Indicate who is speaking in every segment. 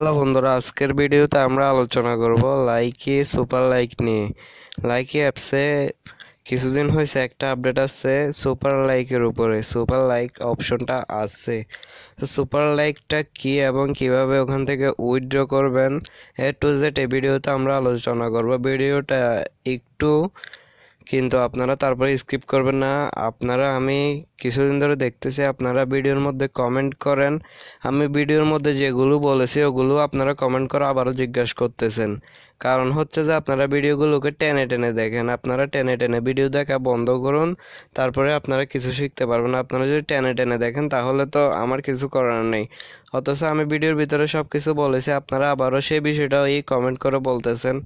Speaker 1: Hello বন্ধুরা, আজকের ভিডিওতে আমরা আলোচনা করব লাইকি সুপার লাইক নিয়ে। লাইকি অ্যাপসে কিছুদিন হয়েছে একটা আপডেট আছে সুপার লাইকের উপরে। সুপার লাইক অপশনটা আছে। তো সুপার লাইকটা কি এবং কিভাবে ওখান থেকে উইথড্র করবেন A to Z এই ভিডিওতে আমরা আলোচনা করব। ভিডিওটা একটু কিন্তু আপনারা তারপরে স্কিপ করবেন না। আমি কিছুদিন ধরে দেখতেছি আপনারা ভিডিওর মধ্যে কমেন্ট করেন। আমি ভিডিওর মধ্যে যেগুলো বলেছি ওগুলো আপনারা কমেন্ট করে আবারও জিজ্ঞাসা করতেছেন। কারণ হচ্ছে যে আপনারা ভিডিওগুলোকে টেনে টেনে দেখেন। আপনারা টেনে টেনে ভিডিও দেখা বন্ধ করুন, তারপরে আপনারা কিছু শিখতে পারবেন। আপনারা যদি টেনে টেনে দেখেন তাহলে তো আমার কিছু করার নেই। অথচ আমি ভিডিওর ভিতরে সব কিছু বলেছি, আপনারা আবারও সেই বিষয়টা এই কমেন্ট করে বলতেছেন।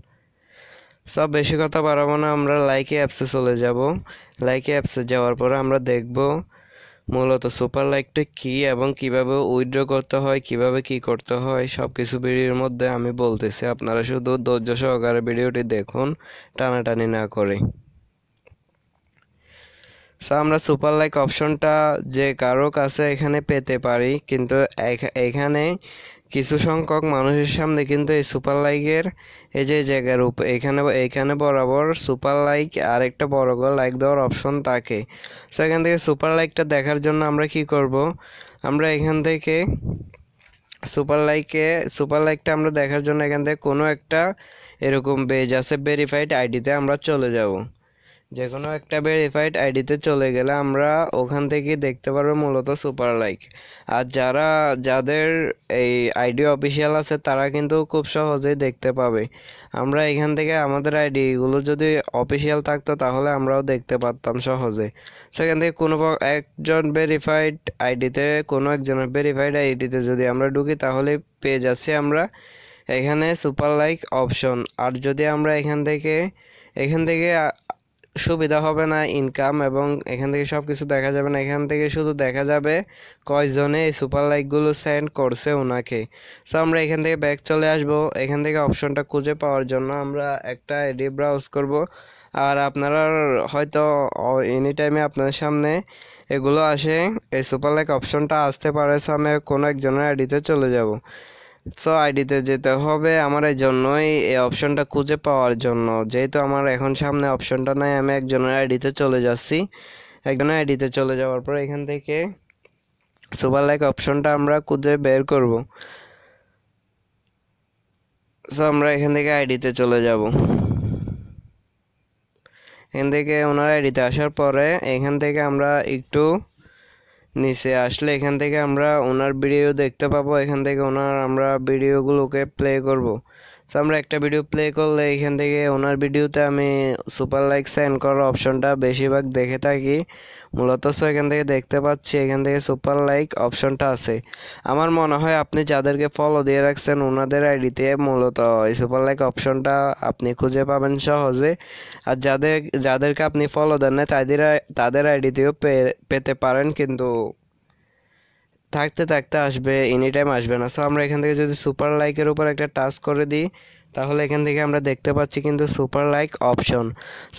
Speaker 1: সব বেশি কথা বাড়াবো না, আমরা লাইকি অ্যাপসে চলে যাব। লাইকি অ্যাপসে যাওয়ার পরে আমরা দেখব মূলত সুপার লাইকটা কি এবং কিভাবে উইথড্র করতে হয়, কিভাবে কি করতে হয়, সব কিছু ভিডিওর মধ্যে আমি বলতেছি। আপনারা শুধু ধৈর্য সহকারে ভিডিওটি দেখুন, টানাটানি না করে। আমরা সুপার লাইক অপশনটা যে কারো কাছে এখানে পেতে পারি, কিন্তু এখানে কিছু সংখ্যক মানুষের সামনে কিন্তু এই সুপার লাইকের এই যে জায়গার উপর এখানে এখানে বরাবর সুপার লাইক আর একটা বড় করে লাইক দেওয়ার অপশন থাকে। এখান থেকে সুপার লাইকটা দেখার জন্য আমরা কি করব, আমরা এখান থেকে সুপার লাইকটা আমরা দেখার জন্য এখান থেকে কোনো একটা এরকম পেজ আছে ভেরিফাইড আইডিতে আমরা চলে যাব। যে কোনো একটা ভেরিফাইড আইডিতে চলে গেলে আমরা ওখান থেকে দেখতে পারবো মূলত সুপার লাইক। আর যাদের এই আইডি অফিসিয়াল আছে তারা কিন্তু খুব সহজেই দেখতে পাবে। আমরা এখান থেকে আমাদের আইডিগুলো যদি অফিসিয়াল থাকতো তাহলে আমরাও দেখতে পারতাম সহজে। সেখান থেকে কোনো একজনের ভেরিফাইড আইডিতে যদি আমরা ঢুকি তাহলে পেয়ে যাচ্ছি আমরা এখানে সুপার লাইক অপশন। আর যদি আমরা এখান থেকে সুবিধা হবে না ইনকাম, এবং এখান থেকে সব কিছু দেখা যাবে না। এখান থেকে শুধু দেখা যাবে কয়জনে এই সুপার লাইকগুলো সেন্ড করছে ওনাকে। আমরা এখান থেকে ব্যাক চলে আসব। এখান থেকে অপশনটা খুঁজে পাওয়ার জন্য আমরা একটা আইডি ব্রাউজ করব। আর আপনারা হয়তো এনি টাইমে আপনাদের সামনে এগুলো আসে, এই সুপার লাইক অপশনটা আসতে পারে। আমি কোনো একজনের আইডিতে চলে যাব। আইডিতে যেতে হবে আমার, এই জন্যই এই অপশনটা খুঁজে পাওয়ার জন্য। যেহেতু আমার এখন সামনে অপশনটা নাই, আমি একজনের আইডিতে চলে যাচ্ছি। একজনের আইডিতে চলে যাওয়ার পর এখান থেকে সুপার লাইক অপশনটা আমরা খুঁজে বের করব। আমরা এখান থেকে আইডিতে চলে যাব। এখান থেকে ওনার আইডিতে আসার পরে এখান থেকে আমরা একটু নিচে আসলে এখান থেকে আমরা ওনার ভিডিও দেখতে পাবো। এখান থেকে আমরা ভিডিওগুলোকে প্লে করব। আমরা একটা ভিডিও প্লে করলে এখান থেকে ওনার ভিডিওতে আমি সুপার লাইক সেন্ড করার অপশনটা বেশিরভাগ দেখে থাকি মূলত। এখান থেকে দেখতে পাচ্ছি এখান থেকে সুপার লাইক অপশনটা আছে। আমার মনে হয় আপনি যাদেরকে ফলো দিয়ে রাখছেন ওনাদের আইডিতে মূলত এই সুপার লাইক অপশনটা আপনি খুঁজে পাবেন সহজে। আর যাদেরকে আপনি ফলো দেন না তাদের আইডিতেও পেতে পারেন, কিন্তু থাকতে থাকতে আসবে, এনি টাইম আসবে না। আমরা এখান থেকে যদি সুপার লাইকের উপর একটা টাচ করে দিই তাহলে এখান থেকে আমরা দেখতে পাচ্ছি কিন্তু সুপার লাইক অপশন।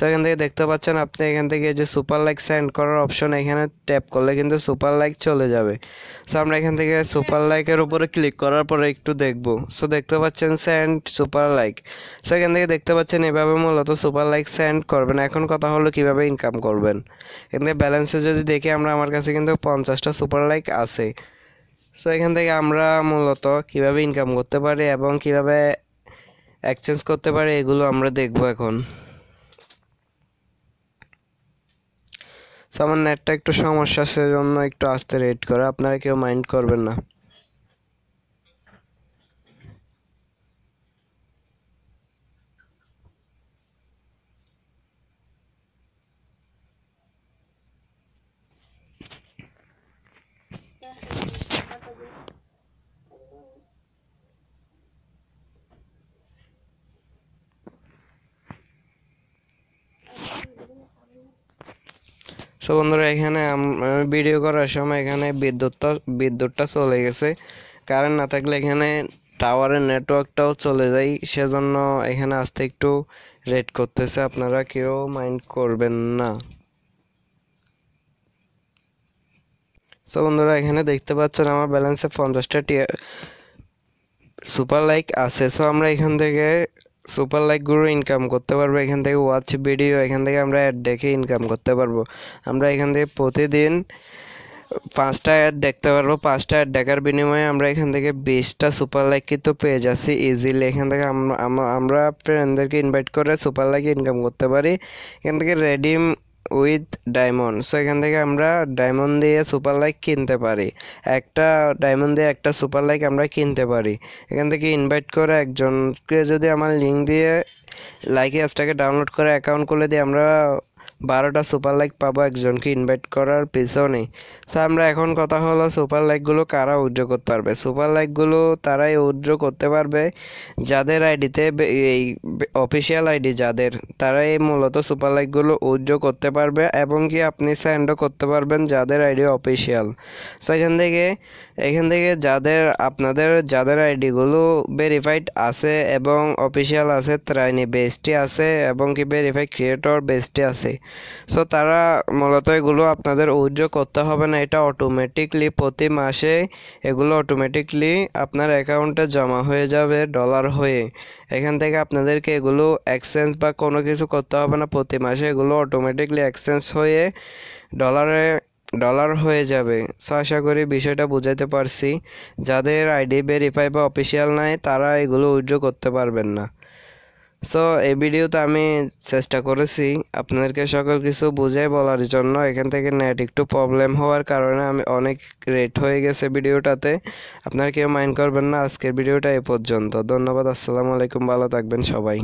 Speaker 1: এখান থেকে দেখতে পাচ্ছেন আপনি এখান থেকে যে সুপার লাইক সেন্ড করার অপশন এখানে ট্যাপ করলে কিন্তু সুপার লাইক চলে যাবে। আমরা এখান থেকে সুপার লাইকের উপরে ক্লিক করার পরে একটু দেখবো। দেখতে পাচ্ছেন সেন্ড সুপার লাইক। এখান থেকে দেখতে পাচ্ছেন এভাবে মূলত সুপার লাইক সেন্ড করবেন। এখন কথা হলো কিভাবে ইনকাম করবেন। এখান থেকে ব্যালেন্সে যদি দেখি আমার কাছে কিন্তু 50টা সুপার লাইক আছে। এখান থেকে আমরা মূলত কিভাবে ইনকাম করতে পারি এবং কিভাবে এক্সচেঞ্জ করতে পারি এগুলো আমরা দেখব এখন। আমার নেটটা একটু সমস্যা, সেজন্য একটু আস্তে রেড করে, আপনারা কেউ মাইন্ড করবেন না। বন্ধুরা, এখানে ভিডিও করার সময় এখানে বিদ্যুৎটা চলে গেছে। কারেন্ট না থাকলে এখানে টাওয়ারের নেটওয়ার্কটাও চলে যায়, সেজন্য এখানে আসতে একটু রেড করতেছে। আপনারা কেউ মাইন্ড করবেন না। বন্ধুরা, এখানে দেখতে পাচ্ছেন আমার ব্যালেন্সে সুপার লাইক আছে। সো আমরা এখান থেকে সুপার লাইকগুলো ইনকাম করতে পারবো, এখান থেকে ওয়াচ ভিডিও, এখান থেকে আমরা অ্যাড দেখে ইনকাম করতে পারবো। আমরা এখান থেকে প্রতিদিন 5টা অ্যাড দেখতে পারবো। 5টা অ্যাড দেখার বিনিময়ে আমরা এখান থেকে 20টা সুপার লাইক কিন্তু পেয়ে যাচ্ছি ইজিলি। এখান থেকে আমরা ফ্রেন্ডদেরকে ইনভাইট করে সুপার লাইক ইনকাম করতে পারি। এখান থেকে রেডিম উইথ ডায়মন্ড। সো এখান থেকে আমরা ডায়মন্ড দিয়ে সুপার লাইক কিনতে পারি। একটা ডায়মন্ড দিয়ে একটা সুপার লাইক আমরা কিনতে পারি। এখান থেকে ইনভাইট করে একজনকে যদি আমার লিঙ্ক দিয়ে লাইক অ্যাপসটাকে ডাউনলোড করে অ্যাকাউন্ট খুলে দিয়ে আমরা 12টা সুপার লাইক পাবো একজনকে ইনভাইট করার পিছনে। সো আমরা এখন কথা হলো সুপার লাইকগুলো কারা উইথড্র করতে পারবে। সুপার লাইকগুলো তারাই উইথড্র করতে পারবে যাদের আইডিতে এই অফিসিয়াল আইডি যাদের, তারাই মূলত সুপার লাইকগুলো উইথড্র করতে পারবে এবং কি আপনি সেন্ডও করতে পারবেন যাদের আইডি অফিসিয়াল। সো এখান থেকে আপনাদের যাদের আইডিগুলো ভেরিফাইড আছে এবং অফিসিয়াল আছে, ত্রাইনি বেস্টি আছে এবং কি ভেরিফাইড ক্রিয়েটর বেস্টি আছে। সো তারা মূলত এগুলো আপনাদের উইথড্র করতে হবে না, এটা অটোমেটিকলি প্রতি মাসে এগুলো অটোমেটিকলি আপনার অ্যাকাউন্টে জমা হয়ে যাবে ডলার হয়ে। এখান থেকে আপনাদেরকে এগুলো এক্সচেঞ্জ বা কোনো কিছু করতে হবে না, প্রতি মাসে এগুলো অটোমেটিকলি এক্সচেঞ্জ হয়ে ডলার হয়ে যাবে। সো আশা করি বিষয়টা বুঝাইতে পারছি। যাদের আইডি ভেরিফাই বা অফিসিয়াল নাই তারা এগুলো উইথড্র করতে পারবেন না। সো এই ভিডিওতে আমি চেষ্টা করেছি আপনাদেরকে সকল কিছু বুঝাই বলার জন্য। এখান থেকে নেট একটু প্রবলেম হওয়ার কারণে আমি অনেক রেট হয়ে গেছে ভিডিওটাতে, আপনারা কেউ মাইন্ড করবেন না। আজকের ভিডিওটা এ পর্যন্ত। ধন্যবাদ। আসসালামু আলাইকুম, ভালো থাকবেন সবাই।